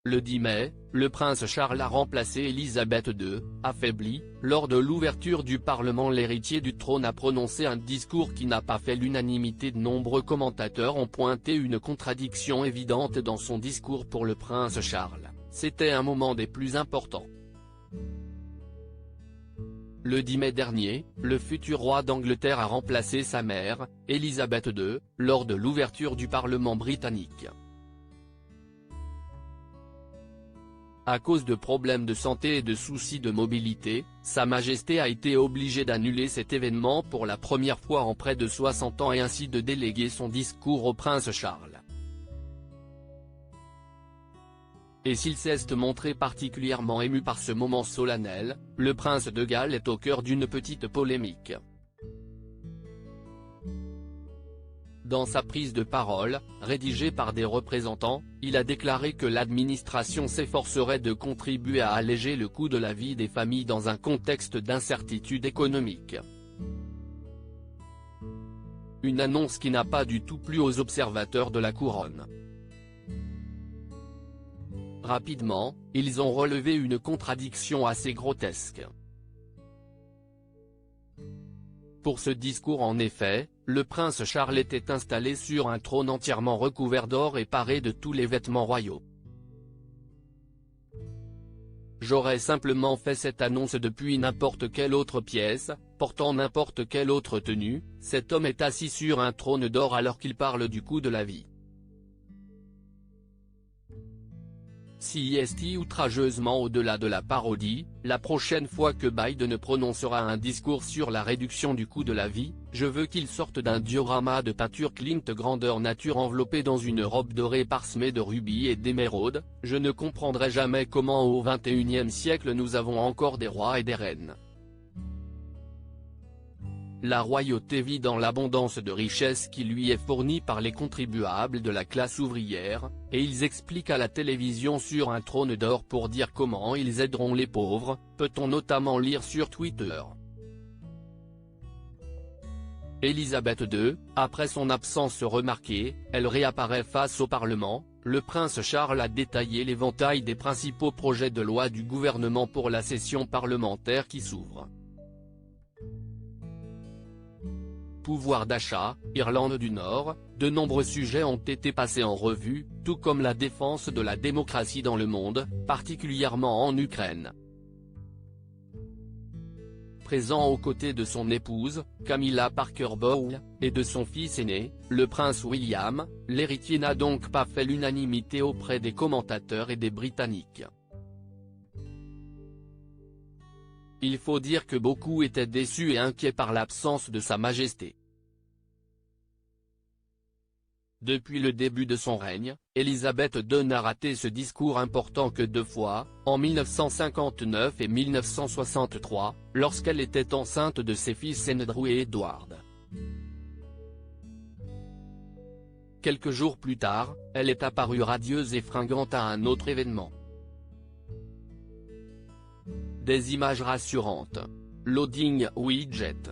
Le 10 mai, le prince Charles a remplacé Élisabeth II, affaiblie. Lors de l'ouverture du Parlement, l'héritier du trône a prononcé un discours qui n'a pas fait l'unanimité. De nombreux commentateurs ont pointé une contradiction évidente dans son discours. Pour le prince Charles, c'était un moment des plus importants. Le 10 mai dernier, le futur roi d'Angleterre a remplacé sa mère, Élisabeth II, lors de l'ouverture du Parlement britannique. À cause de problèmes de santé et de soucis de mobilité, Sa Majesté a été obligée d'annuler cet événement pour la première fois en près de 60 ans et ainsi de déléguer son discours au prince Charles. Et s'il s'est montré particulièrement ému par ce moment solennel, le prince de Galles est au cœur d'une petite polémique. Dans sa prise de parole, rédigée par des représentants, il a déclaré que l'administration s'efforcerait de contribuer à alléger le coût de la vie des familles dans un contexte d'incertitude économique. Une annonce qui n'a pas du tout plu aux observateurs de la couronne. Rapidement, ils ont relevé une contradiction assez grotesque. Pour ce discours, en effet, le prince Charles était installé sur un trône entièrement recouvert d'or et paré de tous les vêtements royaux. J'aurais simplement fait cette annonce depuis n'importe quelle autre pièce, portant n'importe quelle autre tenue. Cet homme est assis sur un trône d'or alors qu'il parle du coût de la vie. Si est outrageusement au-delà de la parodie, la prochaine fois que Biden prononcera un discours sur la réduction du coût de la vie, je veux qu'il sorte d'un diorama de peinture Klimt grandeur nature enveloppé dans une robe dorée parsemée de rubis et d'émeraudes. Je ne comprendrai jamais comment au XXIe siècle nous avons encore des rois et des reines. La royauté vit dans l'abondance de richesses qui lui est fournie par les contribuables de la classe ouvrière, et ils expliquent à la télévision sur un trône d'or pour dire comment ils aideront les pauvres, peut-on notamment lire sur Twitter. Élisabeth II, après son absence remarquée, elle réapparaît face au Parlement. Le prince Charles a détaillé l'éventail des principaux projets de loi du gouvernement pour la session parlementaire qui s'ouvre. Pouvoir d'achat, Irlande du Nord, de nombreux sujets ont été passés en revue, tout comme la défense de la démocratie dans le monde, particulièrement en Ukraine. Présent aux côtés de son épouse, Camilla Parker Bowles, et de son fils aîné, le prince William, l'héritier n'a donc pas fait l'unanimité auprès des commentateurs et des Britanniques. Il faut dire que beaucoup étaient déçus et inquiets par l'absence de Sa Majesté. Depuis le début de son règne, Élisabeth II n'a raté ce discours important que 2 fois, en 1959 et 1963, lorsqu'elle était enceinte de ses fils Andrew et Edward. Quelques jours plus tard, elle est apparue radieuse et fringante à un autre événement. Des images rassurantes. Loading widget.